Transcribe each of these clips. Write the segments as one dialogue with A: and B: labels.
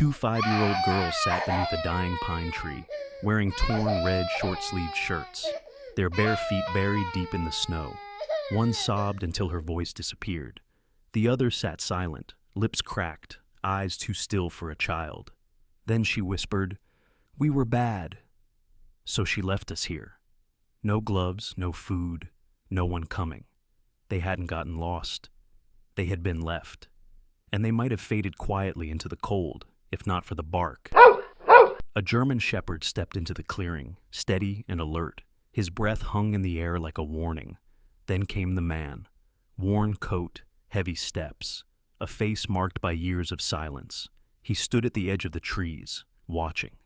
A: Two 5-year-old girls sat beneath a dying pine tree, wearing torn red short-sleeved shirts, their bare feet buried deep in the snow. One sobbed until her voice disappeared. The other sat silent, lips cracked, eyes too still for a child. Then she whispered, "We were bad." So she left us here. No gloves, no food, no one coming. They hadn't gotten lost. They had been left. And they might have faded quietly into the cold, if not for the bark. A German shepherd stepped into the clearing, steady and alert. His breath hung in the air like a warning. Then came the man. Worn coat, heavy steps, a face marked by years of silence. He stood at the edge of the trees, watching.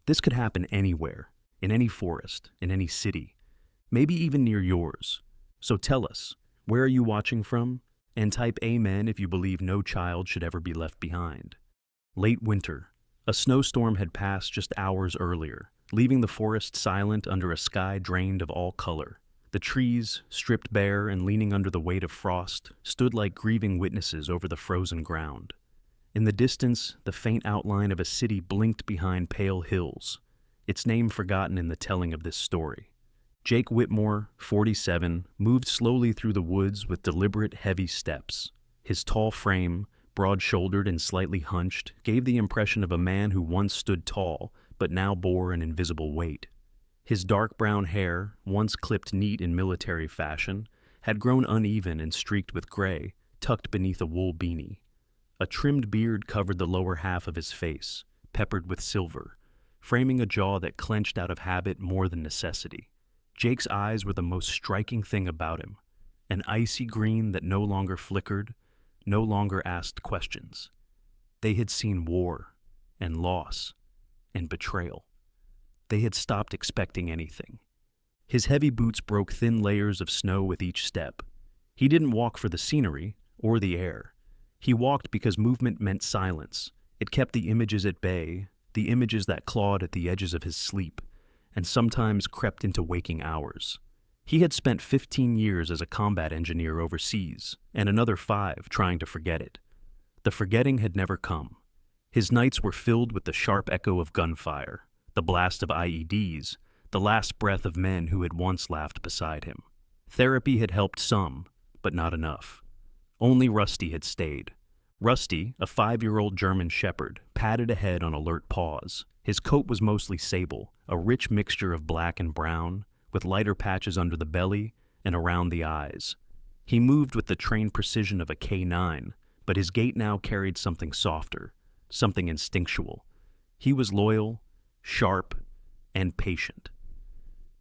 A: This could happen anywhere, in any forest, in any city, maybe even near yours. So tell us, where are you watching from? And type amen if you believe no child should ever be left behind. Late winter. A snowstorm had passed just hours earlier, leaving the forest silent under a sky drained of all color. The trees, stripped bare and leaning under the weight of frost, stood like grieving witnesses over the frozen ground. In the distance, the faint outline of a city blinked behind pale hills, its name forgotten in the telling of this story. Jake Whitmore, 47, moved slowly through the woods with deliberate, heavy steps. His tall frame, broad-shouldered and slightly hunched, gave the impression of a man who once stood tall, but now bore an invisible weight. His dark brown hair, once clipped neat in military fashion, had grown uneven and streaked with gray, tucked beneath a wool beanie. A trimmed beard covered the lower half of his face, peppered with silver, framing a jaw that clenched out of habit more than necessity. Jake's eyes were the most striking thing about him, an icy green that no longer flickered, no longer asked questions. They had seen war, and loss, and betrayal. They had stopped expecting anything. His heavy boots broke thin layers of snow with each step. He didn't walk for the scenery or the air. He walked because movement meant silence. It kept the images at bay, the images that clawed at the edges of his sleep, and sometimes crept into waking hours. He had spent 15 years as a combat engineer overseas, and another 5 trying to forget it. The forgetting had never come. His nights were filled with the sharp echo of gunfire, the blast of IEDs, the last breath of men who had once laughed beside him. Therapy had helped some, but not enough. Only Rusty had stayed. Rusty, a 5-year-old German shepherd, padded ahead on alert paws. His coat was mostly sable, a rich mixture of black and brown, with lighter patches under the belly and around the eyes. He moved with the trained precision of a K9, but his gait now carried something softer, something instinctual. He was loyal, sharp, and patient.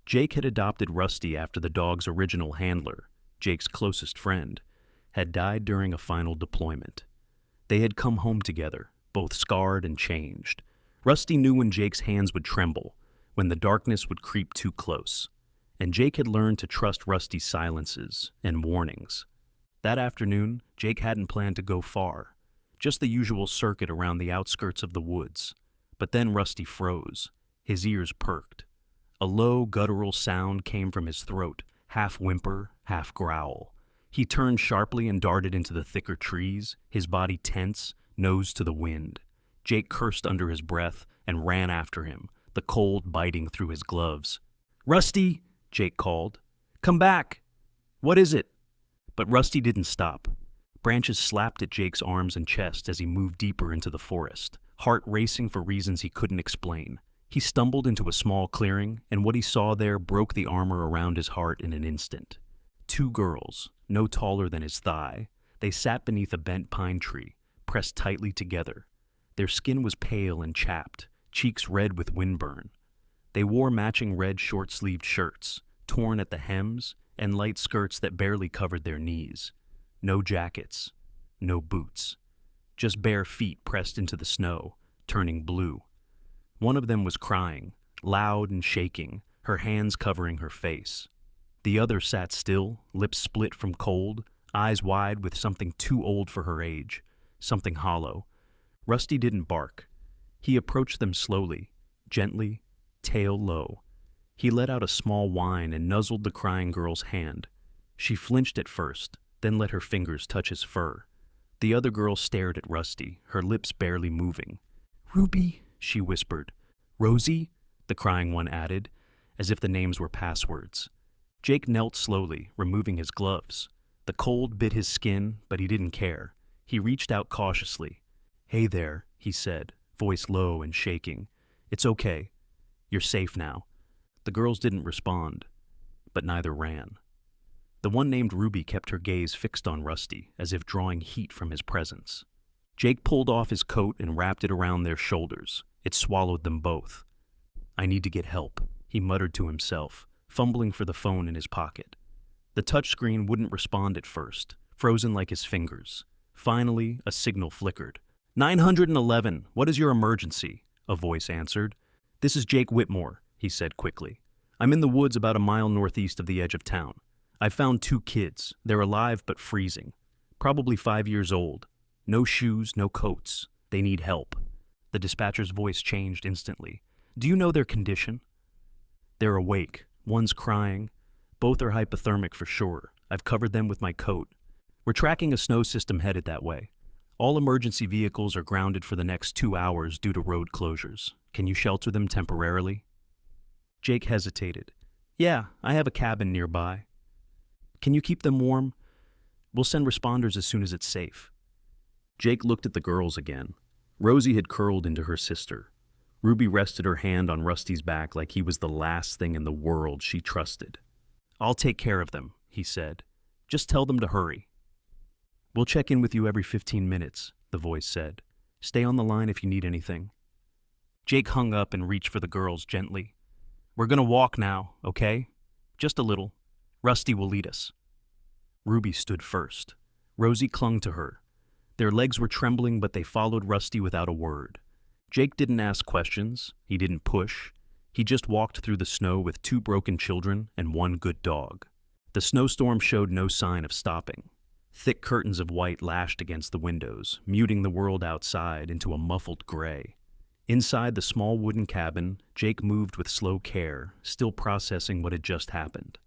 A: Jake had adopted Rusty after the dog's original handler, Jake's closest friend, had died during a final deployment. They had come home together, both scarred and changed. Rusty knew when Jake's hands would tremble, when the darkness would creep too close, and Jake had learned to trust Rusty's silences and warnings. That afternoon, Jake hadn't planned to go far, just the usual circuit around the outskirts of the woods. But then Rusty froze. His ears perked. A low, guttural sound came from his throat, half whimper, half growl. He turned sharply and darted into the thicker trees, his body tense, nose to the wind. Jake cursed under his breath and ran after him, the cold biting through his gloves. "Rusty!" Jake called. "Come back!" "What is it?" But Rusty didn't stop. Branches slapped at Jake's arms and chest as he moved deeper into the forest, heart racing for reasons he couldn't explain. He stumbled into a small clearing, and what he saw there broke the armor around his heart in an instant. 2 girls, no taller than his thigh. They sat beneath a bent pine tree, pressed tightly together. Their skin was pale and chapped, cheeks red with windburn. They wore matching red short-sleeved shirts, torn at the hems, and light skirts that barely covered their knees. No jackets, no boots. Just bare feet pressed into the snow, turning blue. One of them was crying, loud and shaking, her hands covering her face. The other sat still, lips split from cold, eyes wide with something too old for her age, something hollow. Rusty didn't bark. He approached them slowly, gently, tail low. He let out a small whine and nuzzled the crying girl's hand. She flinched at first, then let her fingers touch his fur. The other girl stared at Rusty, her lips barely moving. Ruby, she whispered. Rosie, the crying one added, as if the names were passwords. Jake knelt slowly, removing his gloves. The cold bit his skin, but he didn't care. He reached out cautiously. Hey there, he said, voice low and shaking. It's okay. You're safe now. The girls didn't respond, but neither ran. The one named Ruby kept her gaze fixed on Rusty, as if drawing heat from his presence. Jake pulled off his coat and wrapped it around their shoulders. It swallowed them both. I need to get help, he muttered to himself, fumbling for the phone in his pocket. The touchscreen wouldn't respond at first, frozen like his fingers. Finally, a signal flickered. 911, what is your emergency? A voice answered. This is Jake Whitmore, he said quickly. I'm in the woods about a mile northeast of the edge of town. I found 2 kids. They're alive but freezing. Probably 5 years old. No shoes, no coats. They need help. The dispatcher's voice changed instantly. Do you know their condition? They're awake. One's crying. Both are hypothermic for sure. I've covered them with my coat. We're tracking a snow system headed that way. All emergency vehicles are grounded for the next 2 hours due to road closures. Can you shelter them temporarily? Jake hesitated. Yeah, I have a cabin nearby. Can you keep them warm? We'll send responders as soon as it's safe. Jake looked at the girls again. Rosie had curled into her sister. Ruby rested her hand on Rusty's back like he was the last thing in the world she trusted. I'll take care of them, he said. Just tell them to hurry. We'll check in with you every 15 minutes, the voice said. Stay on the line if you need anything. Jake hung up and reached for the girls gently. We're gonna walk now, okay? Just a little. Rusty will lead us. Ruby stood first. Rosie clung to her. Their legs were trembling, but they followed Rusty without a word. Jake didn't ask questions. He didn't push. He just walked through the snow with 2 broken children and 1 good dog. The snowstorm showed no sign of stopping. Thick curtains of white lashed against the windows, muting the world outside into a muffled gray. Inside the small wooden cabin, Jake moved with slow care, still processing what had just happened.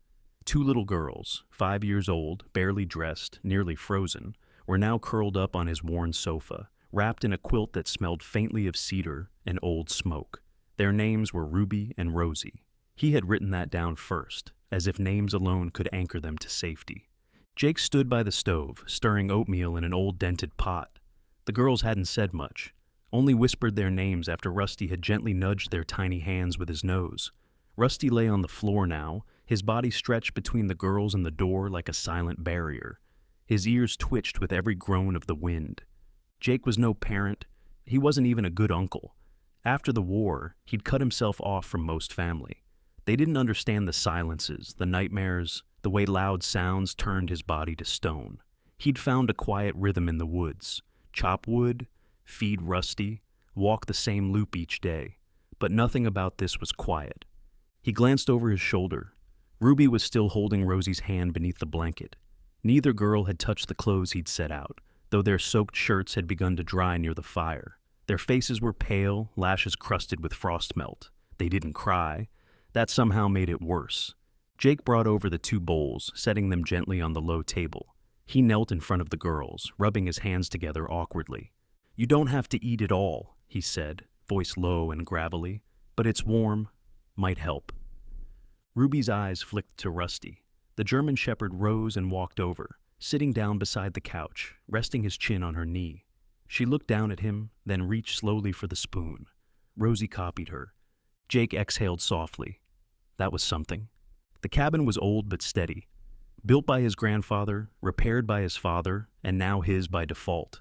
A: 2 little girls, 5 years old, barely dressed, nearly frozen, were now curled up on his worn sofa, wrapped in a quilt that smelled faintly of cedar and old smoke. Their names were Ruby and Rosie. He had written that down first, as if names alone could anchor them to safety. Jake stood by the stove, stirring oatmeal in an old dented pot. The girls hadn't said much, only whispered their names after Rusty had gently nudged their tiny hands with his nose. Rusty lay on the floor now, his body stretched between the girls and the door like a silent barrier. His ears twitched with every groan of the wind. Jake was no parent. He wasn't even a good uncle. After the war, he'd cut himself off from most family. They didn't understand the silences, the nightmares, the way loud sounds turned his body to stone. He'd found a quiet rhythm in the woods. Chop wood, feed Rusty, walk the same loop each day. But nothing about this was quiet. He glanced over his shoulder. Ruby was still holding Rosie's hand beneath the blanket. Neither girl had touched the clothes he'd set out, though their soaked shirts had begun to dry near the fire. Their faces were pale, lashes crusted with frost melt. They didn't cry. That somehow made it worse. Jake brought over the 2 bowls, setting them gently on the low table. He knelt in front of the girls, rubbing his hands together awkwardly. You don't have to eat it all, he said, voice low and gravelly, but it's warm, might help. Ruby's eyes flicked to Rusty. The German shepherd rose and walked over, sitting down beside the couch, resting his chin on her knee. She looked down at him, then reached slowly for the spoon. Rosie copied her. Jake exhaled softly. That was something. The cabin was old but steady. Built by his grandfather, repaired by his father, and now his by default.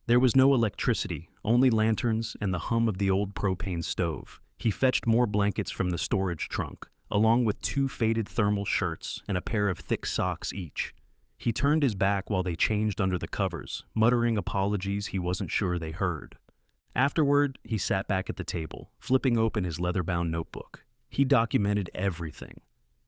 A: There was no electricity, only lanterns and the hum of the old propane stove. He fetched more blankets from the storage trunk, along with 2 faded thermal shirts and a pair of thick socks each. He turned his back while they changed under the covers, muttering apologies he wasn't sure they heard. Afterward, he sat back at the table, flipping open his leather-bound notebook. He documented everything.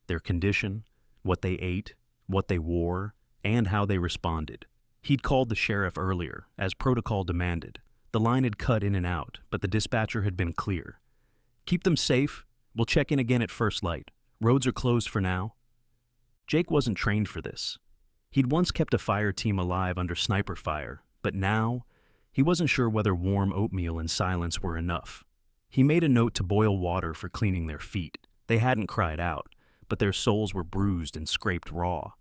A: Their condition, what they ate, what they wore, and how they responded. He'd called the sheriff earlier, as protocol demanded. The line had cut in and out, but the dispatcher had been clear. Keep them safe. We'll check in again at first light. Roads are closed for now. Jake wasn't trained for this. He'd once kept a fire team alive under sniper fire, but now He wasn't sure whether warm oatmeal and silence were enough. He made a note to boil water for cleaning their feet. They hadn't cried out, but their soles were bruised and scraped raw.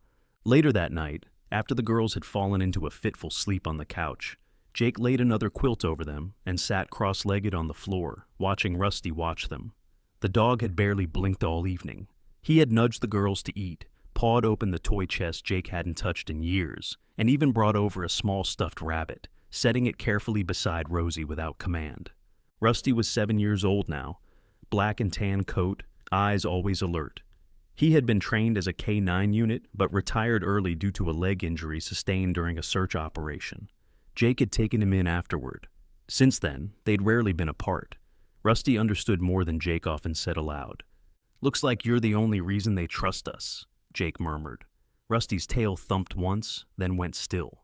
A: Later that night, after the girls had fallen into a fitful sleep on the couch, Jake laid another quilt over them and sat cross-legged on the floor, watching Rusty watch them. The dog had barely blinked all evening. He had nudged the girls to eat, pawed open the toy chest Jake hadn't touched in years, and even brought over a small stuffed rabbit, setting it carefully beside Rosie without command. Rusty was 7 years old now, black and tan coat, eyes always alert. He had been trained as a K-9 unit, but retired early due to a leg injury sustained during a search operation. Jake had taken him in afterward. Since then, they'd rarely been apart. Rusty understood more than Jake often said aloud. "Looks like you're the only reason they trust us," Jake murmured. Rusty's tail thumped once, then went still.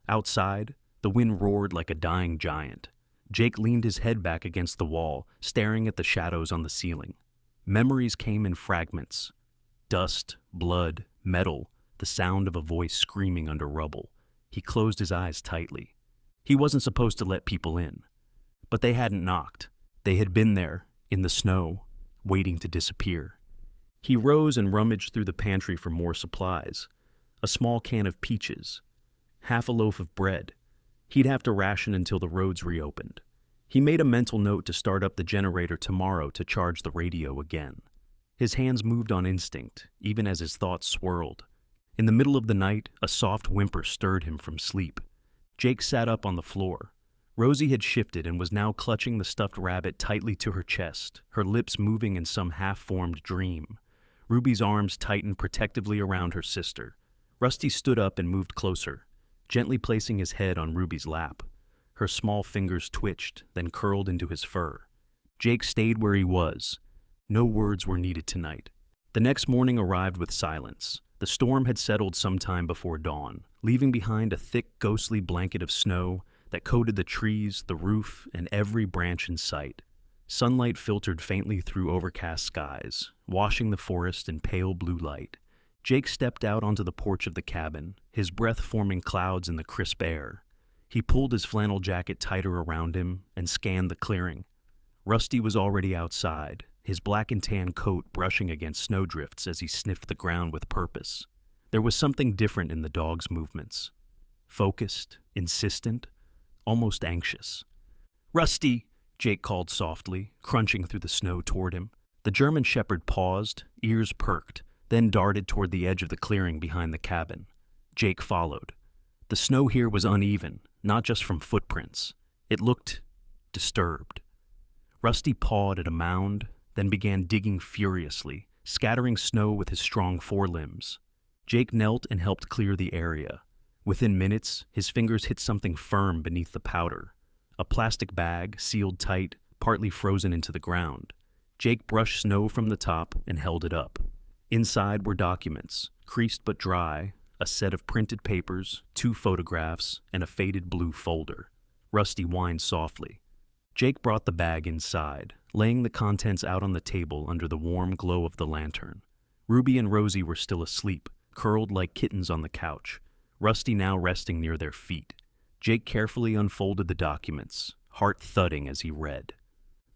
A: Outside, the wind roared like a dying giant. Jake leaned his head back against the wall, staring at the shadows on the ceiling. Memories came in fragments. Dust, blood, metal, the sound of a voice screaming under rubble. He closed his eyes tightly. He wasn't supposed to let people in. But they hadn't knocked. They had been there, in the snow, waiting to disappear. He rose and rummaged through the pantry for more supplies. A small can of peaches. Half a loaf of bread. He'd have to ration until the roads reopened. He made a mental note to start up the generator tomorrow to charge the radio again. His hands moved on instinct, even as his thoughts swirled. In the middle of the night, a soft whimper stirred him from sleep. Jake sat up on the floor. Rosie had shifted and was now clutching the stuffed rabbit tightly to her chest, her lips moving in some half-formed dream. Ruby's arms tightened protectively around her sister. Rusty stood up and moved closer, gently placing his head on Ruby's lap. Her small fingers twitched, then curled into his fur. Jake stayed where he was. No words were needed tonight. The next morning arrived with silence. The storm had settled sometime before dawn, leaving behind a thick, ghostly blanket of snow that coated the trees, the roof, and every branch in sight. Sunlight filtered faintly through overcast skies, washing the forest in pale blue light. Jake stepped out onto the porch of the cabin, his breath forming clouds in the crisp air. He pulled his flannel jacket tighter around him and scanned the clearing. Rusty was already outside, his black and tan coat brushing against snowdrifts as he sniffed the ground with purpose. There was something different in the dog's movements. Focused, insistent, almost anxious. "Rusty!" Jake called softly, crunching through the snow toward him. The German shepherd paused, ears perked, then darted toward the edge of the clearing behind the cabin. Jake followed. The snow here was uneven, not just from footprints. It looked disturbed. Rusty pawed at a mound, then began digging furiously, scattering snow with his strong forelimbs. Jake knelt and helped clear the area. Within minutes, his fingers hit something firm beneath the powder. A plastic bag, sealed tight, partly frozen into the ground. Jake brushed snow from the top and held it up. Inside were documents, creased but dry, a set of printed papers, 2 photographs, and a faded blue folder. Rusty whined softly. Jake brought the bag inside, laying the contents out on the table under the warm glow of the lantern. Ruby and Rosie were still asleep, curled like kittens on the couch, Rusty now resting near their feet. Jake carefully unfolded the documents, heart thudding as he read.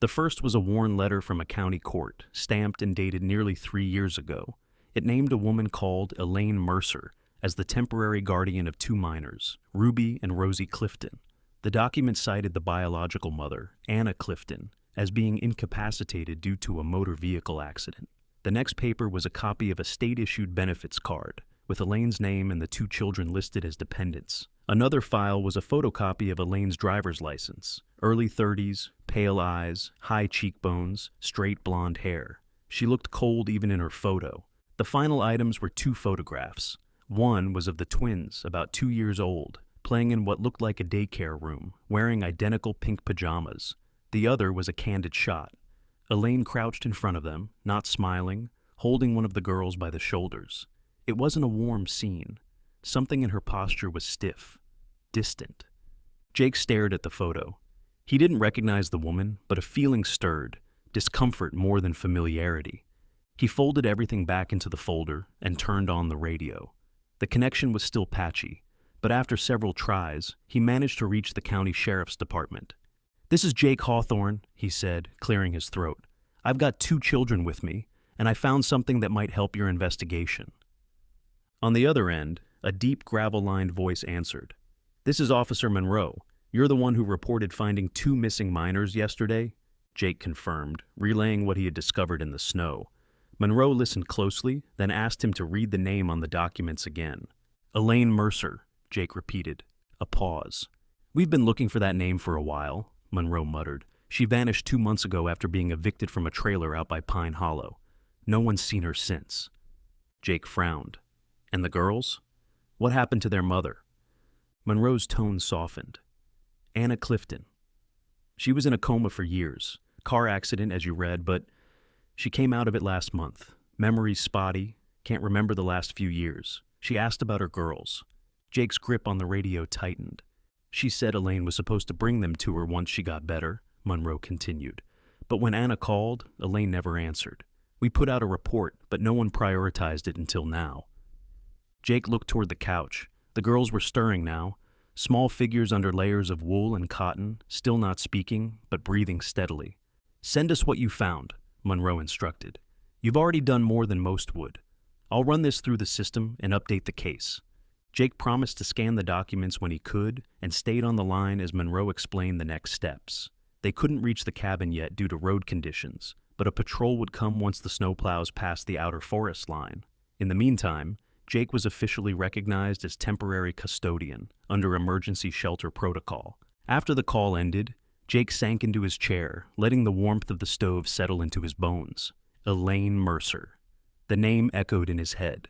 A: The first was a worn letter from a county court, stamped and dated nearly 3 years ago. It named a woman called Elaine Mercer as the temporary guardian of 2 minors, Ruby and Rosie Clifton. The document cited the biological mother, Anna Clifton, as being incapacitated due to a motor vehicle accident. The next paper was a copy of a state-issued benefits card, with Elaine's name and the 2 children listed as dependents. Another file was a photocopy of Elaine's driver's license, early 30s, pale eyes, high cheekbones, straight blonde hair. She looked cold even in her photo. The final items were 2 photographs. One was of the twins, about 2 years old, playing in what looked like a daycare room, wearing identical pink pajamas. The other was a candid shot. Elaine crouched in front of them, not smiling, holding one of the girls by the shoulders. It wasn't a warm scene. Something in her posture was stiff, distant. Jake stared at the photo. He didn't recognize the woman, but a feeling stirred, discomfort more than familiarity. He folded everything back into the folder and turned on the radio. The connection was still patchy. but after several tries, he managed to reach the county sheriff's department. "This is Jake Hawthorne," he said, clearing his throat. "I've got 2 children with me, and I found something that might help your investigation." On the other end, a deep, gravel-lined voice answered. "This is Officer Monroe. You're the one who reported finding 2 missing minors yesterday?" Jake confirmed, relaying what he had discovered in the snow. Monroe listened closely, then asked him to read the name on the documents again. "Elaine Mercer," Jake repeated. A pause. "We've been looking for that name for a while," Monroe muttered. "She vanished 2 months ago after being evicted from a trailer out by Pine Hollow. No one's seen her since." Jake frowned. "And the girls? What happened to their mother?" Monroe's tone softened. "Anna Clifton. She was in a coma for years. Car accident, as you read, but she came out of it last month. Memory's spotty, can't remember the last few years. She asked about her girls." Jake's grip on the radio tightened. "She said Elaine was supposed to bring them to her once she got better," Monroe continued. "But when Anna called, Elaine never answered. We put out a report, but no one prioritized it until now." Jake looked toward the couch. The girls were stirring now, small figures under layers of wool and cotton, still not speaking, but breathing steadily. "Send us what you found," Monroe instructed. "You've already done more than most would. I'll run this through the system and update the case." Jake promised to scan the documents when he could and stayed on the line as Monroe explained the next steps. They couldn't reach the cabin yet due to road conditions, but a patrol would come once the snowplows passed the outer forest line. In the meantime, Jake was officially recognized as temporary custodian under emergency shelter protocol. After the call ended, Jake sank into his chair, letting the warmth of the stove settle into his bones. Elaine Mercer. The name echoed in his head.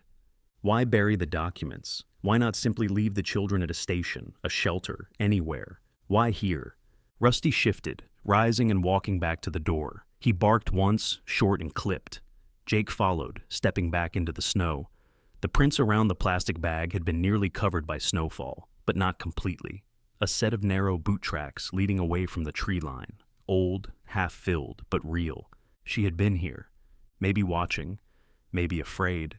A: Why bury the documents? Why not simply leave the children at a station, a shelter, anywhere? Why here? Rusty shifted, rising and walking back to the door. He barked once, short and clipped. Jake followed, stepping back into the snow. The prints around the plastic bag had been nearly covered by snowfall, but not completely. A set of narrow boot tracks leading away from the tree line. Old, half-filled, but real. She had been here. Maybe watching, maybe afraid,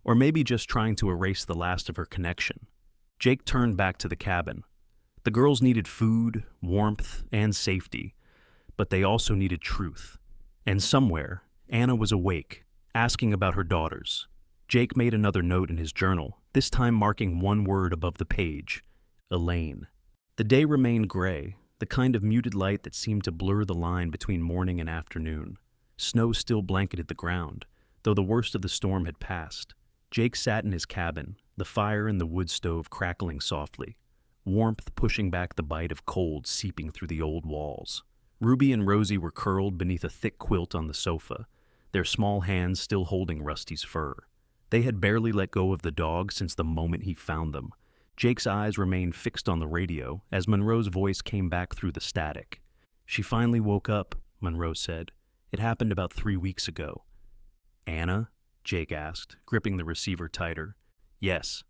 A: or maybe just trying to erase the last of her connection. Jake turned back to the cabin. The girls needed food, warmth, and safety, but they also needed truth. And somewhere, Anna was awake, asking about her daughters. Jake made another note in his journal, this time marking one word above the page: Elaine. The day remained gray, the kind of muted light that seemed to blur the line between morning and afternoon. Snow still blanketed the ground, though the worst of the storm had passed. Jake sat in his cabin, the fire in the wood stove crackling softly, warmth pushing back the bite of cold seeping through the old walls. Ruby and Rosie were curled beneath a thick quilt on the sofa, their small hands still holding Rusty's fur. They had barely let go of the dog since the moment he found them. Jake's eyes remained fixed on the radio as Monroe's voice came back through the static. "She finally woke up," Monroe said. "It happened about 3 weeks ago." "Anna?" Jake asked, gripping the receiver tighter. "Yes.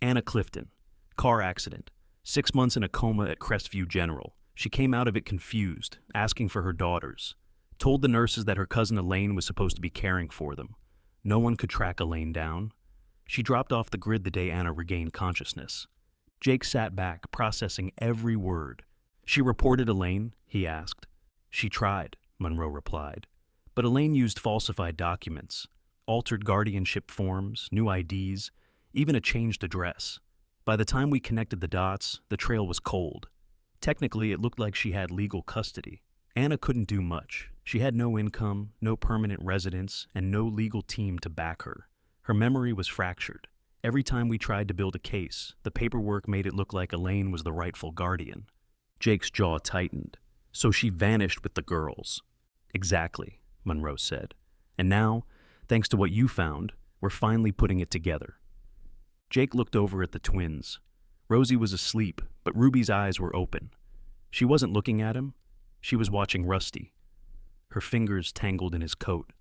A: Anna Clifton. Car accident. 6 months in a coma at Crestview General. She came out of it confused, asking for her daughters. Told the nurses that her cousin Elaine was supposed to be caring for them. No one could track Elaine down. She dropped off the grid the day Anna regained consciousness." Jake sat back, processing every word. "She reported Elaine?" he asked. "She tried," Monroe replied. "But Elaine used falsified documents, altered guardianship forms, new IDs, even a changed address. By the time we connected the dots, the trail was cold. Technically, it looked like she had legal custody. Anna couldn't do much. She had no income, no permanent residence, and no legal team to back her. Her memory was fractured. Every time we tried to build a case, the paperwork made it look like Elaine was the rightful guardian." Jake's jaw tightened. "So she vanished with the girls." "Exactly," Monroe said. "And now, thanks to what you found, we're finally putting it together." Jake looked over at the twins. Rosie was asleep, but Ruby's eyes were open. She wasn't looking at him. She was watching Rusty. Her fingers tangled in his coat.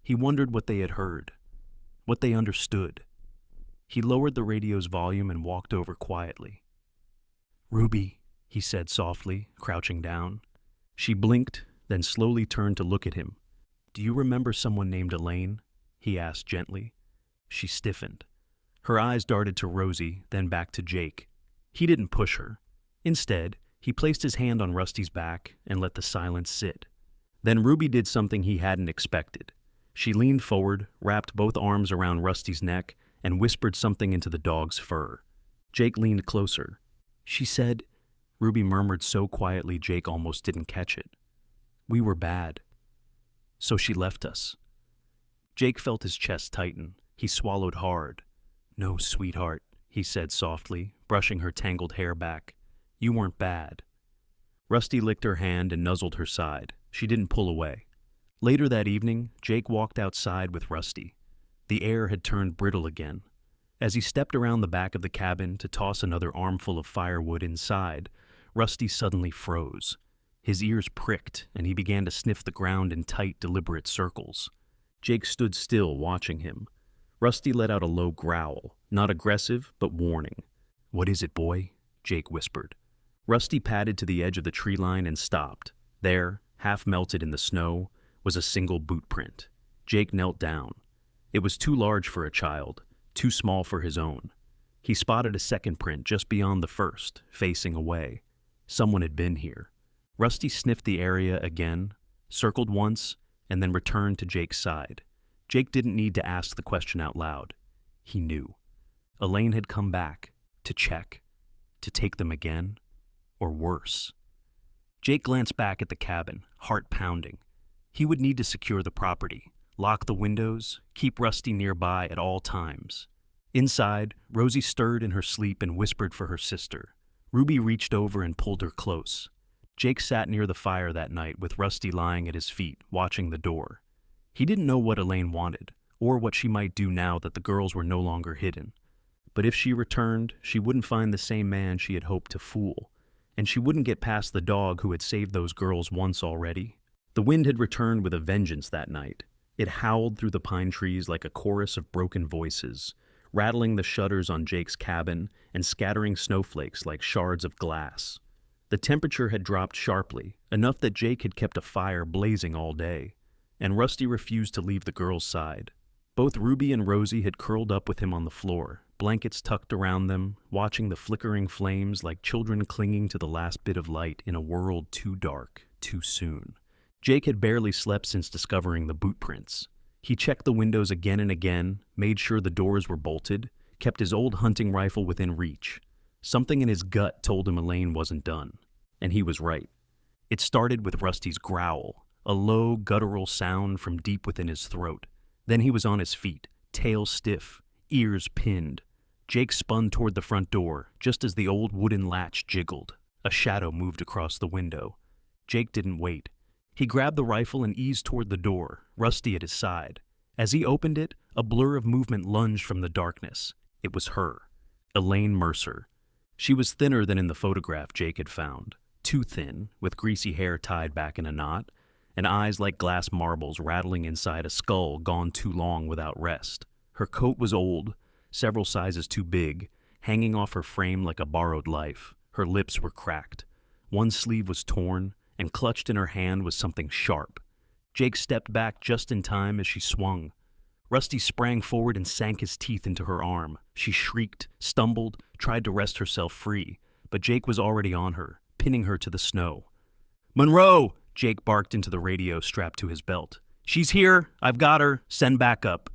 A: He wondered what they had heard, what they understood. He lowered the radio's volume and walked over quietly. "Ruby," he said softly, crouching down. She blinked, then slowly turned to look at him. "Do you remember someone named Elaine?" he asked gently. She stiffened. Her eyes darted to Rosie, then back to Jake. He didn't push her. Instead, he placed his hand on Rusty's back and let the silence sit. Then Ruby did something he hadn't expected. She leaned forward, wrapped both arms around Rusty's neck, and whispered something into the dog's fur. Jake leaned closer. "She said," Ruby murmured so quietly Jake almost didn't catch it, "we were bad. So she left us." Jake felt his chest tighten. He swallowed hard. "No, sweetheart," he said softly, brushing her tangled hair back. "You weren't bad." Rusty licked her hand and nuzzled her side. She didn't pull away. Later that evening, Jake walked outside with Rusty. The air had turned brittle again. As he stepped around the back of the cabin to toss another armful of firewood inside, Rusty suddenly froze. His ears pricked, and he began to sniff the ground in tight, deliberate circles. Jake stood still, watching him. Rusty let out a low growl, not aggressive, but warning. "What is it, boy?" Jake whispered. Rusty padded to the edge of the tree line and stopped. There, half melted in the snow, was a single boot print. Jake knelt down. It was too large for a child, too small for his own. He spotted a second print just beyond the first, facing away. Someone had been here. Rusty sniffed the area again, circled once, and then returned to Jake's side. Jake didn't need to ask the question out loud. He knew. Elaine had come back, to check, to take them again, or worse. Jake glanced back at the cabin, heart pounding. He would need to secure the property, lock the windows, keep Rusty nearby at all times. Inside, Rosie stirred in her sleep and whispered for her sister. Ruby reached over and pulled her close. Jake sat near the fire that night with Rusty lying at his feet, watching the door. He didn't know what Elaine wanted, or what she might do now that the girls were no longer hidden. But if she returned, she wouldn't find the same man she had hoped to fool, and she wouldn't get past the dog who had saved those girls once already. The wind had returned with a vengeance that night. It howled through the pine trees like a chorus of broken voices, rattling the shutters on Jake's cabin and scattering snowflakes like shards of glass. The temperature had dropped sharply, enough that Jake had kept a fire blazing all day, and Rusty refused to leave the girls' side. Both Ruby and Rosie had curled up with him on the floor, blankets tucked around them, watching the flickering flames like children clinging to the last bit of light in a world too dark, too soon. Jake had barely slept since discovering the boot prints. He checked the windows again and again, made sure the doors were bolted, kept his old hunting rifle within reach. Something in his gut told him Elaine wasn't done. And he was right. It started with Rusty's growl, a low, guttural sound from deep within his throat. Then he was on his feet, tail stiff, ears pinned. Jake spun toward the front door, just as the old wooden latch jiggled. A shadow moved across the window. Jake didn't wait. He grabbed the rifle and eased toward the door, Rusty at his side. As he opened it, a blur of movement lunged from the darkness. It was her, Elaine Mercer. She was thinner than in the photograph Jake had found, too thin, with greasy hair tied back in a knot, and eyes like glass marbles rattling inside a skull gone too long without rest. Her coat was old, several sizes too big, hanging off her frame like a borrowed life. Her lips were cracked. One sleeve was torn, and clutched in her hand was something sharp. Jake stepped back just in time as she swung. Rusty sprang forward and sank his teeth into her arm. She shrieked, stumbled, tried to wrest herself free, but Jake was already on her, pinning her to the snow. "Monroe!" Jake barked into the radio strapped to his belt. "She's here! I've got her! Send backup!"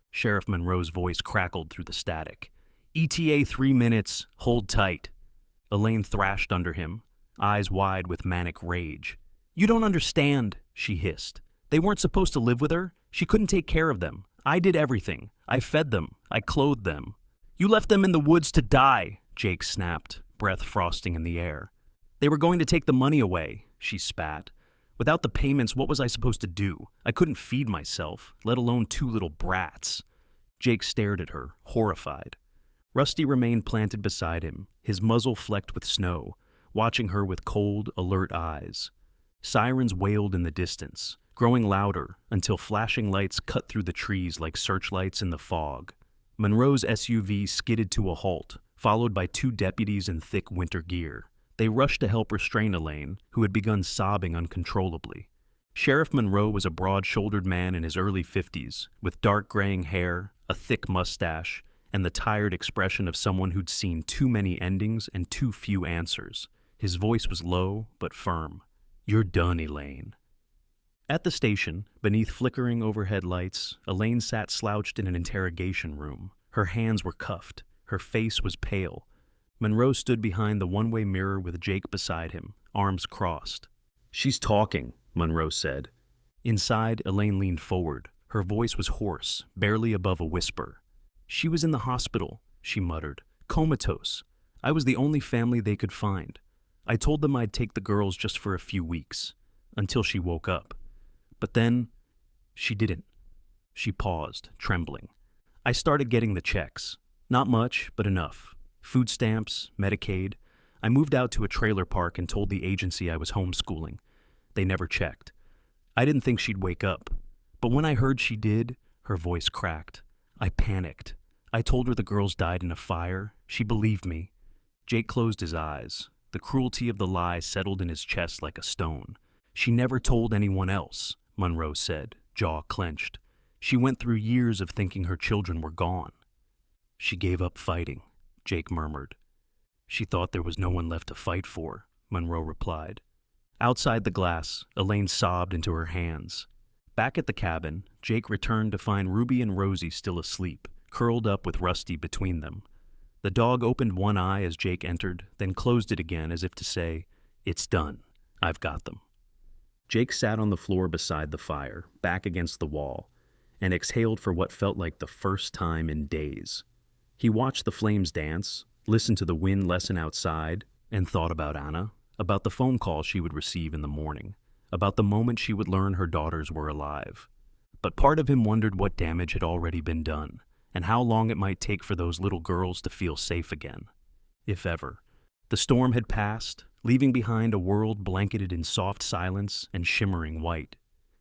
A: Sheriff Monroe's voice crackled through the static. "ETA 3 minutes. Hold tight." Elaine thrashed under him, eyes wide with manic rage. "You don't understand," she hissed. "They weren't supposed to live with her. She couldn't take care of them. I did everything. I fed them. I clothed them." "You left them in the woods to die," Jake snapped, breath frosting in the air. "They were going to take the money away," she spat. "Without the payments, what was I supposed to do? I couldn't feed myself, let alone 2 little brats." Jake stared at her, horrified. Rusty remained planted beside him, his muzzle flecked with snow, watching her with cold, alert eyes. Sirens wailed in the distance, growing louder until flashing lights cut through the trees like searchlights in the fog. Monroe's SUV skidded to a halt, followed by 2 deputies in thick winter gear. They rushed to help restrain Elaine, who had begun sobbing uncontrollably. Sheriff Monroe was a broad-shouldered man in his early 50s, with dark graying hair, a thick mustache, and the tired expression of someone who'd seen too many endings and too few answers. His voice was low but firm. "You're done, Elaine." At the station, beneath flickering overhead lights, Elaine sat slouched in an interrogation room. Her hands were cuffed. Her face was pale. Monroe stood behind the one-way mirror with Jake beside him, arms crossed. "She's talking," Monroe said. Inside, Elaine leaned forward. Her voice was hoarse, barely above a whisper. "She was in the hospital," she muttered. "Comatose. I was the only family they could find. I told them I'd take the girls just for a few weeks, until she woke up. But then, she didn't." She paused, trembling. "I started getting the checks. Not much, but enough. Food stamps, Medicaid. I moved out to a trailer park and told the agency I was homeschooling. They never checked. I didn't think she'd wake up. But when I heard she did," her voice cracked. "I panicked. I told her the girls died in a fire. She believed me." Jake closed his eyes. The cruelty of the lie settled in his chest like a stone. "She never told anyone else," Monroe said, jaw clenched. "She went through years of thinking her children were gone." "She gave up fighting," Jake murmured. "She thought there was no one left to fight for," Monroe replied. Outside the glass, Elaine sobbed into her hands. Back at the cabin, Jake returned to find Ruby and Rosie still asleep, curled up with Rusty between them. The dog opened one eye as Jake entered, then closed it again as if to say, "It's done. I've got them." Jake sat on the floor beside the fire, back against the wall, and exhaled for what felt like the first time in days. He watched the flames dance, listened to the wind lessen outside, and thought about Anna, about the phone call she would receive in the morning, about the moment she would learn her daughters were alive. But part of him wondered what damage had already been done, and how long it might take for those little girls to feel safe again, if ever. The storm had passed, leaving behind a world blanketed in soft silence and shimmering white.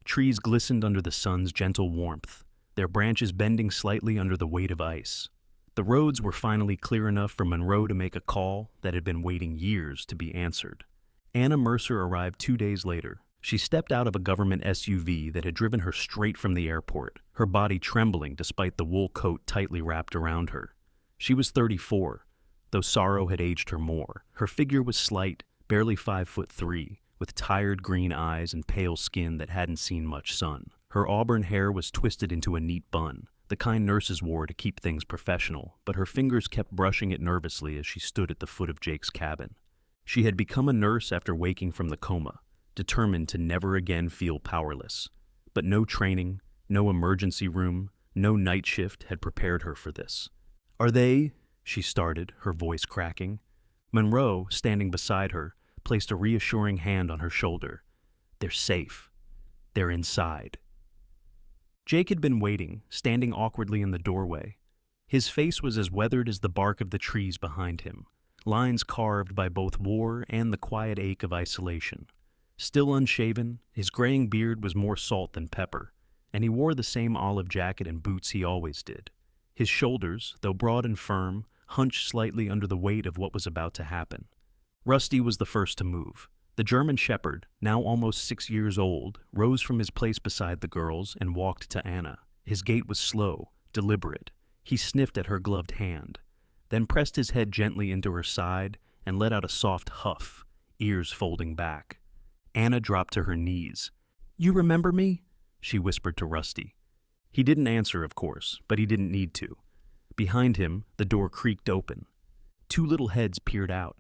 A: Trees glistened under the sun's gentle warmth, their branches bending slightly under the weight of ice. The roads were finally clear enough for Monroe to make a call that had been waiting years to be answered. Anna Mercer arrived 2 days later. She stepped out of a government SUV that had driven her straight from the airport, her body trembling despite the wool coat tightly wrapped around her. She was 34, though sorrow had aged her more. Her figure was slight, barely 5'3", with tired green eyes and pale skin that hadn't seen much sun. Her auburn hair was twisted into a neat bun, the kind nurses wore to keep things professional, but her fingers kept brushing it nervously as she stood at the foot of Jake's cabin. She had become a nurse after waking from the coma, determined to never again feel powerless. But no training, no emergency room, no night shift had prepared her for this. "Are they?" she started, her voice cracking. Monroe, standing beside her, placed a reassuring hand on her shoulder. "They're safe. They're inside." Jake had been waiting, standing awkwardly in the doorway. His face was as weathered as the bark of the trees behind him, lines carved by both war and the quiet ache of isolation. Still unshaven, his graying beard was more salt than pepper, and he wore the same olive jacket and boots he always did. His shoulders, though broad and firm, hunched slightly under the weight of what was about to happen. Rusty was the first to move. The German shepherd, now almost 6 years old, rose from his place beside the girls and walked to Anna. His gait was slow, deliberate. He sniffed at her gloved hand, then pressed his head gently into her side and let out a soft huff, ears folding back. Anna dropped to her knees. "You remember me?" she whispered to Rusty. He didn't answer, of course, but he didn't need to. Behind him, the door creaked open. 2 little heads peered out.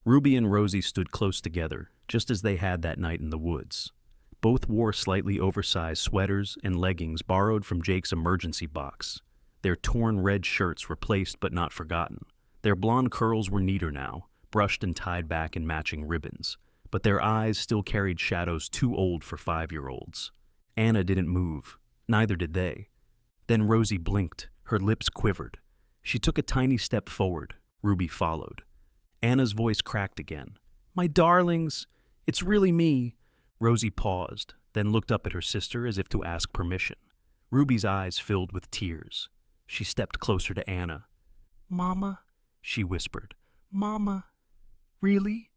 A: Ruby and Rosie stood close together, just as they had that night in the woods. Both wore slightly oversized sweaters and leggings borrowed from Jake's emergency box. Their torn red shirts replaced but not forgotten. Their blonde curls were neater now, brushed and tied back in matching ribbons, but their eyes still carried shadows too old for 5-year-olds. Anna didn't move. Neither did they. Then Rosie blinked. Her lips quivered. She took a tiny step forward. Ruby followed. Anna's voice cracked again. "My darlings, it's really me." Rosie paused, then looked up at her sister as if to ask permission. Ruby's eyes filled with tears. She stepped closer to Anna. "Mama," she whispered. "Mama, really?"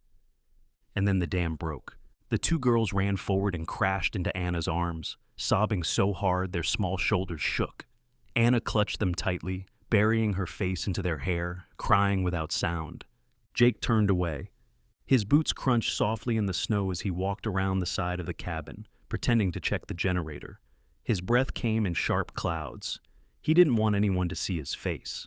A: And then the dam broke. The 2 girls ran forward and crashed into Anna's arms, sobbing so hard their small shoulders shook. Anna clutched them tightly, burying her face into their hair, crying without sound. Jake turned away. His boots crunched softly in the snow as he walked around the side of the cabin, pretending to check the generator. His breath came in sharp clouds. He didn't want anyone to see his face.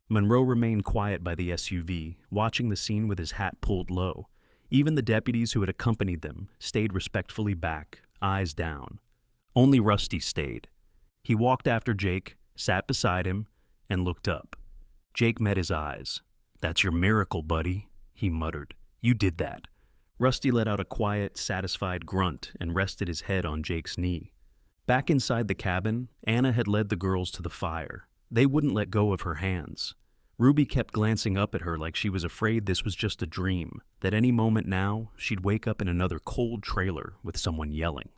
A: Monroe remained quiet by the SUV, watching the scene with his hat pulled low. Even the deputies who had accompanied them stayed respectfully back, eyes down. Only Rusty stayed. He walked after Jake, sat beside him, and looked up. Jake met his eyes. "That's your miracle, buddy," he muttered. "You did that." Rusty let out a quiet, satisfied grunt and rested his head on Jake's knee. Back inside the cabin, Anna had led the girls to the fire. They wouldn't let go of her hands. Ruby kept glancing up at her like she was afraid this was just a dream, that any moment now she'd wake up in another cold trailer with someone yelling.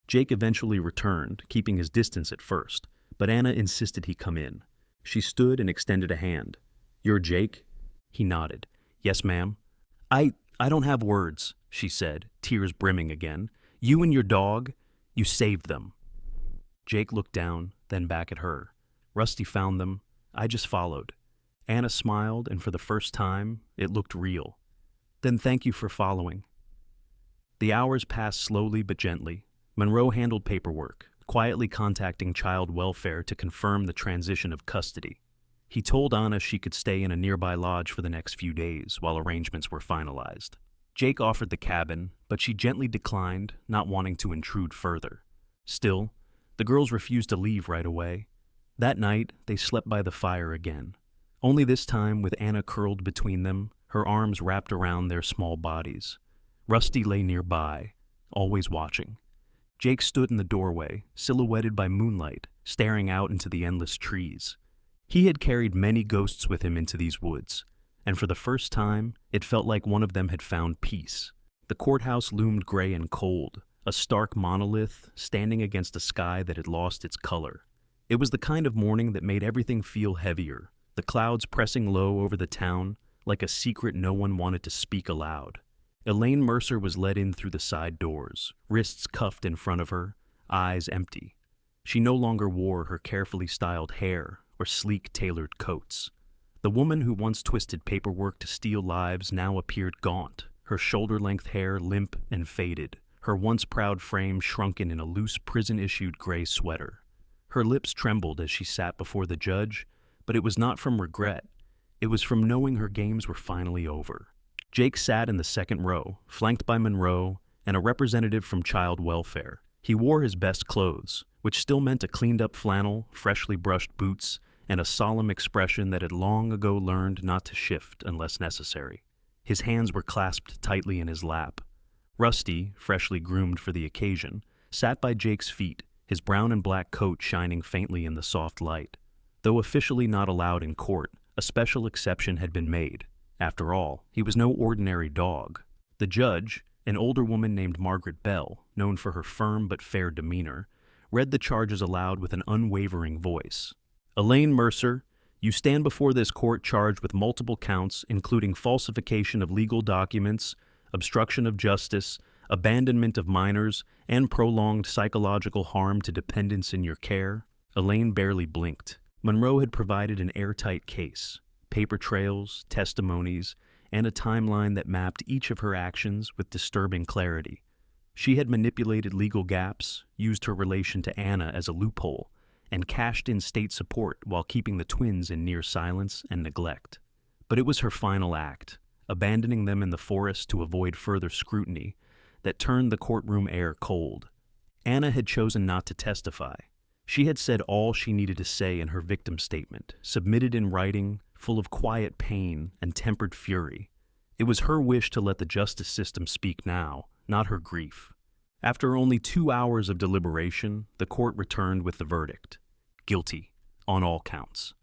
A: Jake eventually returned, keeping his distance at first, but Anna insisted he come in. She stood and extended a hand. "You're Jake?" He nodded. "Yes, ma'am." I don't have words," she said, tears brimming again. "You and your dog, you saved them." Jake looked down, then back at her. "Rusty found them. I just followed." Anna smiled, and for the first time, it looked real. "Then thank you for following." The hours passed slowly but gently. Monroe handled paperwork, quietly contacting child welfare to confirm the transition of custody. He told Anna she could stay in a nearby lodge for the next few days while arrangements were finalized. Jake offered the cabin, but she gently declined, not wanting to intrude further. Still, the girls refused to leave right away. That night, they slept by the fire again. Only this time with Anna curled between them, her arms wrapped around their small bodies. Rusty lay nearby, always watching. Jake stood in the doorway, silhouetted by moonlight, staring out into the endless trees. He had carried many ghosts with him into these woods, and for the first time, it felt like one of them had found peace. The courthouse loomed gray and cold, a stark monolith standing against a sky that had lost its color. It was the kind of morning that made everything feel heavier, the clouds pressing low over the town like a secret no one wanted to speak aloud. Elaine Mercer was led in through the side doors, wrists cuffed in front of her, eyes empty. She no longer wore her carefully styled hair or sleek tailored coats. The woman who once twisted paperwork to steal lives now appeared gaunt, her shoulder-length hair limp and faded, her once proud frame shrunken in a loose prison-issued gray sweater. Her lips trembled as she sat before the judge, but it was not from regret. It was from knowing her games were finally over. Jake sat in the second row, flanked by Monroe and a representative from child welfare. He wore his best clothes, which still meant a cleaned-up flannel, freshly brushed boots, and a solemn expression that had long ago learned not to shift unless necessary. His hands were clasped tightly in his lap. Rusty, freshly groomed for the occasion, sat by Jake's feet, his brown and black coat shining faintly in the soft light. Though officially not allowed in court, a special exception had been made. After all, he was no ordinary dog. The judge, an older woman named Margaret Bell, known for her firm but fair demeanor, read the charges aloud with an unwavering voice. "Elaine Mercer, you stand before this court charged with multiple counts, including falsification of legal documents, obstruction of justice, abandonment of minors, and prolonged psychological harm to dependents in your care." Elaine barely blinked. Monroe had provided an airtight case, paper trails, testimonies, and a timeline that mapped each of her actions with disturbing clarity. She had manipulated legal gaps, used her relation to Anna as a loophole, and cashed in state support while keeping the twins in near silence and neglect. But it was her final act, abandoning them in the forest to avoid further scrutiny, that turned the courtroom air cold. Anna had chosen not to testify. She had said all she needed to say in her victim statement, submitted in writing, full of quiet pain and tempered fury. It was her wish to let the justice system speak now, not her grief. After only 2 hours of deliberation, the court returned with the verdict. Guilty, on all counts.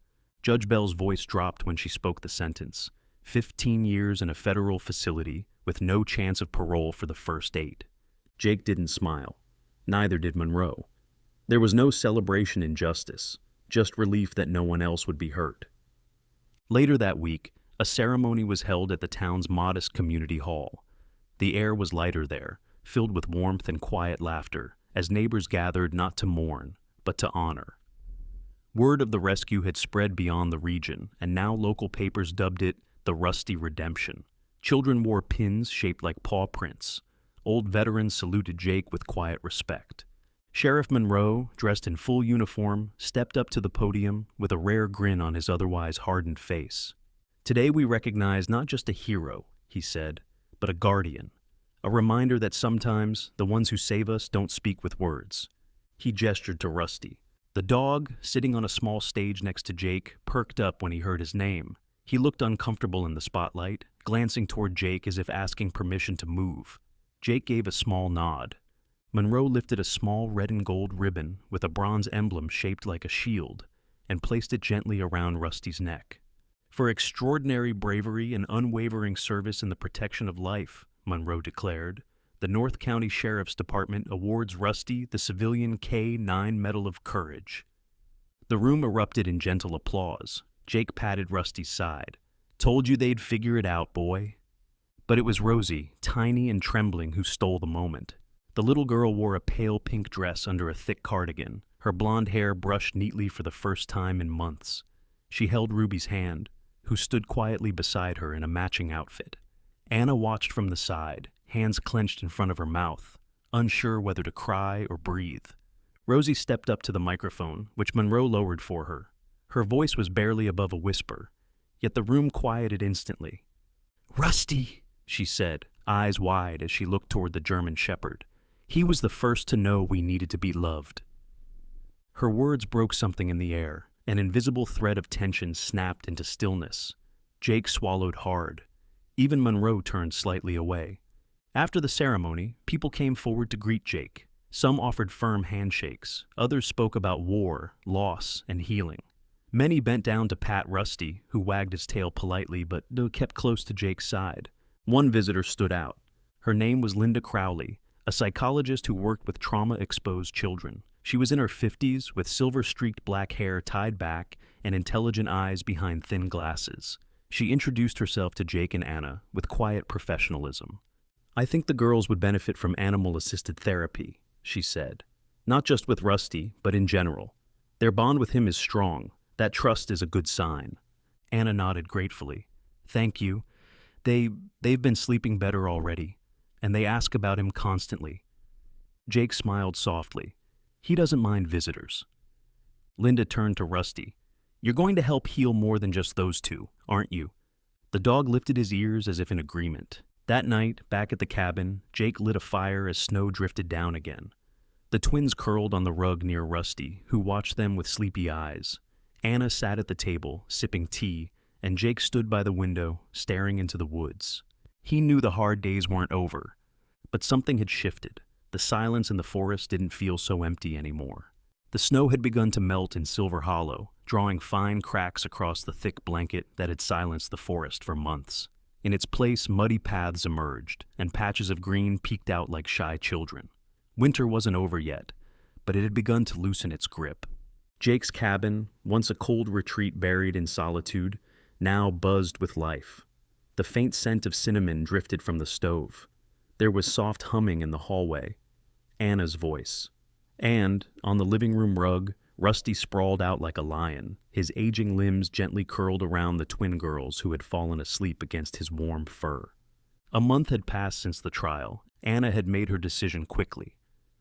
A: Judge Bell's voice dropped when she spoke the sentence. 15 years in a federal facility with no chance of parole for the first 8. Jake didn't smile. Neither did Monroe. There was no celebration in justice, just relief that no one else would be hurt. Later that week, a ceremony was held at the town's modest community hall. The air was lighter there, filled with warmth and quiet laughter, as neighbors gathered not to mourn, but to honor. Word of the rescue had spread beyond the region, and now local papers dubbed it the Rusty Redemption. Children wore pins shaped like paw prints. Old veterans saluted Jake with quiet respect. Sheriff Monroe, dressed in full uniform, stepped up to the podium with a rare grin on his otherwise hardened face. "Today we recognize not just a hero," he said, "but a guardian. A reminder that sometimes the ones who save us don't speak with words." He gestured to Rusty. The dog, sitting on a small stage next to Jake, perked up when he heard his name. He looked uncomfortable in the spotlight, glancing toward Jake as if asking permission to move. Jake gave a small nod. Monroe lifted a small red and gold ribbon with a bronze emblem shaped like a shield and placed it gently around Rusty's neck. "For extraordinary bravery and unwavering service in the protection of life," Monroe declared, "the North County Sheriff's Department awards Rusty the civilian K-9 Medal of Courage." The room erupted in gentle applause. Jake patted Rusty's side. "Told you they'd figure it out, boy." But it was Rosie, tiny and trembling, who stole the moment. The little girl wore a pale pink dress under a thick cardigan, her blonde hair brushed neatly for the first time in months. She held Ruby's hand, who stood quietly beside her in a matching outfit. Anna watched from the side, hands clenched in front of her mouth, unsure whether to cry or breathe. Rosie stepped up to the microphone, which Monroe lowered for her. Her voice was barely above a whisper, yet the room quieted instantly. "Rusty," she said, eyes wide as she looked toward the German shepherd. "He was the first to know we needed to be loved." Her words broke something in the air. An invisible thread of tension snapped into stillness. Jake swallowed hard. Even Monroe turned slightly away. After the ceremony, people came forward to greet Jake. Some offered firm handshakes. Others spoke about war, loss, and healing. Many bent down to pat Rusty, who wagged his tail politely but kept close to Jake's side. One visitor stood out. Her name was Linda Crowley, a psychologist who worked with trauma-exposed children. She was in her 50s, with silver-streaked black hair tied back and intelligent eyes behind thin glasses. She introduced herself to Jake and Anna with quiet professionalism. "I think the girls would benefit from animal-assisted therapy," she said. "Not just with Rusty, but in general. Their bond with him is strong. That trust is a good sign." Anna nodded gratefully. "Thank you. They've been sleeping better already, and they ask about him constantly." Jake smiled softly. "He doesn't mind visitors." Linda turned to Rusty. "You're going to help heal more than just those two, aren't you?" The dog lifted his ears as if in agreement. That night, back at the cabin, Jake lit a fire as snow drifted down again. The twins curled on the rug near Rusty, who watched them with sleepy eyes. Anna sat at the table, sipping tea, and Jake stood by the window, staring into the woods. He knew the hard days weren't over, but something had shifted. The silence in the forest didn't feel so empty anymore. The snow had begun to melt in Silver Hollow, drawing fine cracks across the thick blanket that had silenced the forest for months. In its place, muddy paths emerged, and patches of green peeked out like shy children. Winter wasn't over yet, but it had begun to loosen its grip. Jake's cabin, once a cold retreat buried in solitude, now buzzed with life. The faint scent of cinnamon drifted from the stove. There was soft humming in the hallway. Anna's voice. And, on the living room rug, Rusty sprawled out like a lion, his aging limbs gently curled around the twin girls who had fallen asleep against his warm fur. A month had passed since the trial. Anna had made her decision quickly.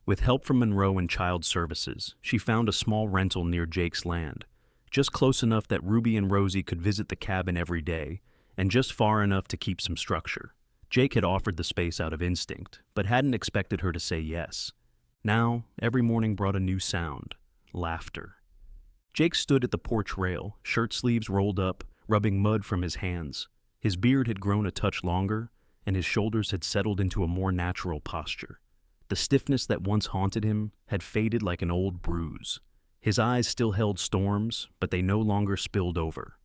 A: With help from Monroe and Child Services, she found a small rental near Jake's land, just close enough that Ruby and Rosie could visit the cabin every day, and just far enough to keep some structure. Jake had offered the space out of instinct, but hadn't expected her to say yes. Now, every morning brought a new sound: laughter. Jake stood at the porch rail, shirt sleeves rolled up, rubbing mud from his hands. His beard had grown a touch longer, and his shoulders had settled into a more natural posture. The stiffness that once haunted him had faded like an old bruise. His eyes still held storms, but they no longer spilled over.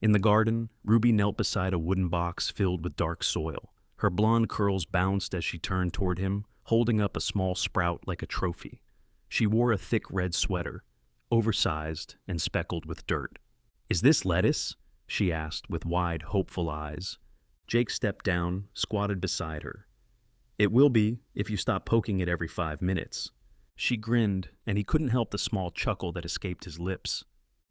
A: In the garden, Ruby knelt beside a wooden box filled with dark soil. Her blonde curls bounced as she turned toward him, holding up a small sprout like a trophy. She wore a thick red sweater, oversized and speckled with dirt. "Is this lettuce?" she asked with wide, hopeful eyes. Jake stepped down, squatted beside her. "It will be, if you stop poking it every 5 minutes. She grinned, and he couldn't help the small chuckle that escaped his lips.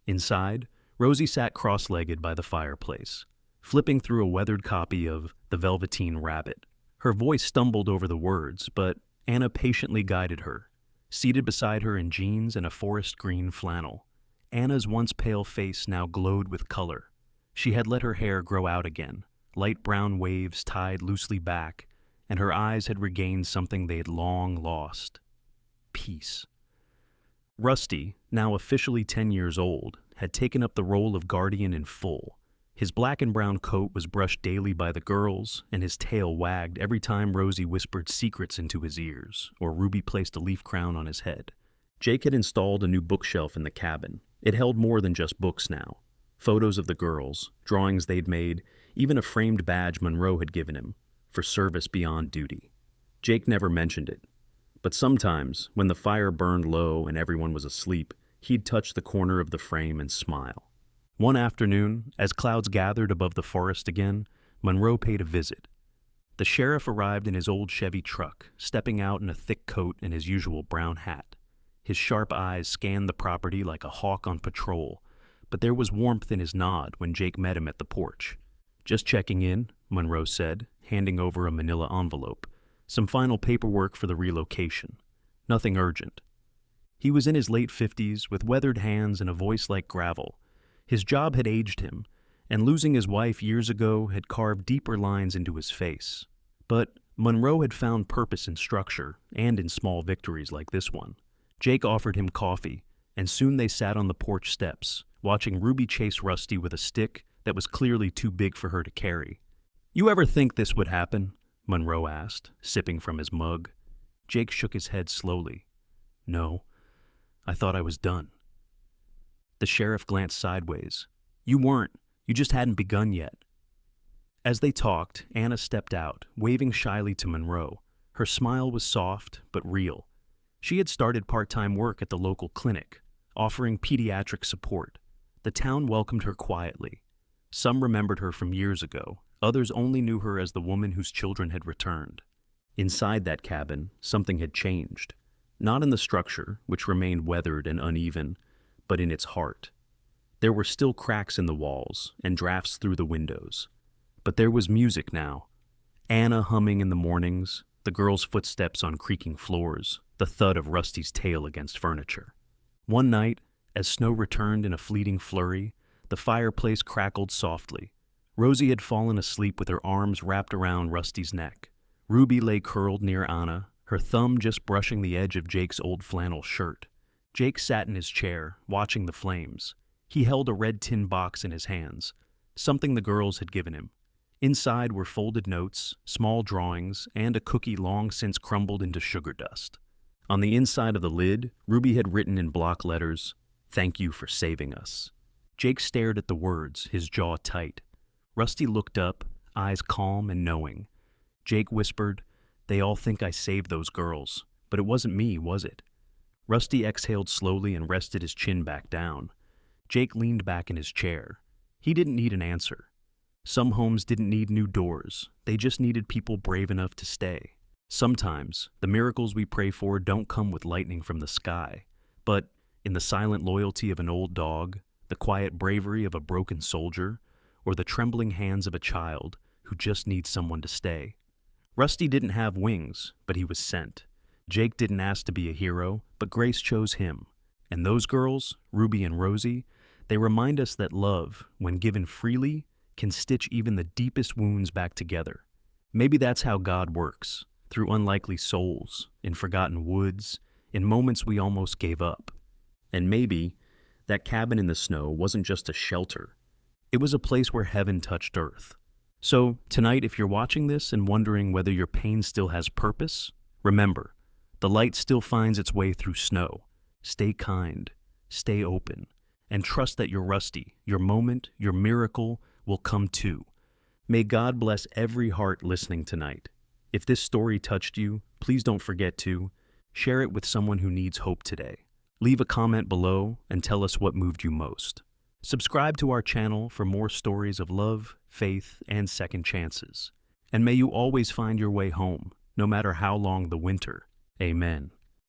A: Inside, Rosie sat cross-legged by the fireplace, flipping through a weathered copy of The Velveteen Rabbit. Her voice stumbled over the words, but Anna patiently guided her, seated beside her in jeans and a forest green flannel. Anna's once pale face now glowed with color. She had let her hair grow out again, light brown waves tied loosely back, and her eyes had regained something they had long lost: peace. Rusty, now officially 10 years old, had taken up the role of guardian in full. His black and brown coat was brushed daily by the girls, and his tail wagged every time Rosie whispered secrets into his ears, or Ruby placed a leaf crown on his head. Jake had installed a new bookshelf in the cabin. It held more than just books now. Photos of the girls, drawings they'd made, even a framed badge Monroe had given him, for service beyond duty. Jake never mentioned it, but sometimes, when the fire burned low and everyone was asleep, he'd touch the corner of the frame and smile. One afternoon, as clouds gathered above the forest again, Monroe paid a visit. The sheriff arrived in his old Chevy truck, stepping out in a thick coat and his usual brown hat. His sharp eyes scanned the property like a hawk on patrol, but there was warmth in his nod when Jake met him at the porch. "Just checking in," Monroe said, handing over a manila envelope. "Some final paperwork for the relocation. Nothing urgent." He was in his late 50s, with weathered hands and a voice like gravel. His job had aged him, and losing his wife years ago had carved deeper lines into his face. But Monroe had found purpose in structure and in small victories like this one. Jake offered him coffee, and soon they sat on the porch steps, watching Ruby chase Rusty with a stick that was clearly too big for her to carry. "You ever think this would happen?" Monroe asked, sipping from his mug. Jake shook his head slowly. "No, I thought I was done." The sheriff glanced sideways. "You weren't. You just hadn't begun yet." As they talked, Anna stepped out, waving shyly to Monroe. Her smile was soft but real. She had started part-time work at the local clinic, offering pediatric support. The town welcomed her quietly. Some remembered her from years ago. Others only knew her as the woman whose children had returned. Inside that cabin, something had changed. Not in the structure, which remained weathered and uneven, but in its heart. There were still cracks in the walls and drafts through the windows. But there was music now. Anna humming in the mornings, the girls' footsteps on creaking floors, the thud of Rusty's tail against furniture. One night, as snow returned in a fleeting flurry, the fireplace crackled softly. Rosie had fallen asleep with her arms wrapped around Rusty's neck. Ruby lay curled near Anna, her thumb just brushing the edge of Jake's old flannel shirt. Jake sat in his chair, watching the flames. He held a red tin box in his hands, something the girls had given him. Inside were folded notes, small drawings, and a cookie long since crumbled into sugar dust. On the inside of the lid, Ruby had written in block letters, "Thank you for saving us." Jake stared at the words, his jaw tight. Rusty looked up, eyes calm and knowing. Jake whispered, "They all think I saved those girls, but it wasn't me, was it?" Rusty exhaled slowly and rested his chin back down. Jake leaned back in his chair. He didn't need an answer. Some homes didn't need new doors. They just needed people brave enough to stay. Sometimes, the miracles we pray for don't come with lightning from the sky, but in the silent loyalty of an old dog, the quiet bravery of a broken soldier, or the trembling hands of a child who just needs someone to stay. Rusty didn't have wings, but he was sent. Jake didn't ask to be a hero, but grace chose him. And those girls, Ruby and Rosie, they remind us that love, when given freely, can stitch even the deepest wounds back together. Maybe that's how God works, through unlikely souls, in forgotten woods, in moments we almost gave up. And maybe that cabin in the snow wasn't just a shelter. It was a place where heaven touched earth. So tonight, if you're watching this and wondering whether your pain still has purpose, remember, the light still finds its way through snow. Stay kind, stay open, and trust that your Rusty, your moment, your miracle will come too. May God bless every heart listening tonight. If this story touched you, please don't forget to share it with someone who needs hope today. Leave a comment below and tell us what moved you most. Subscribe to our channel for more stories of love, faith, and second chances. And may you always find your way home, no matter how long the winter. Amen.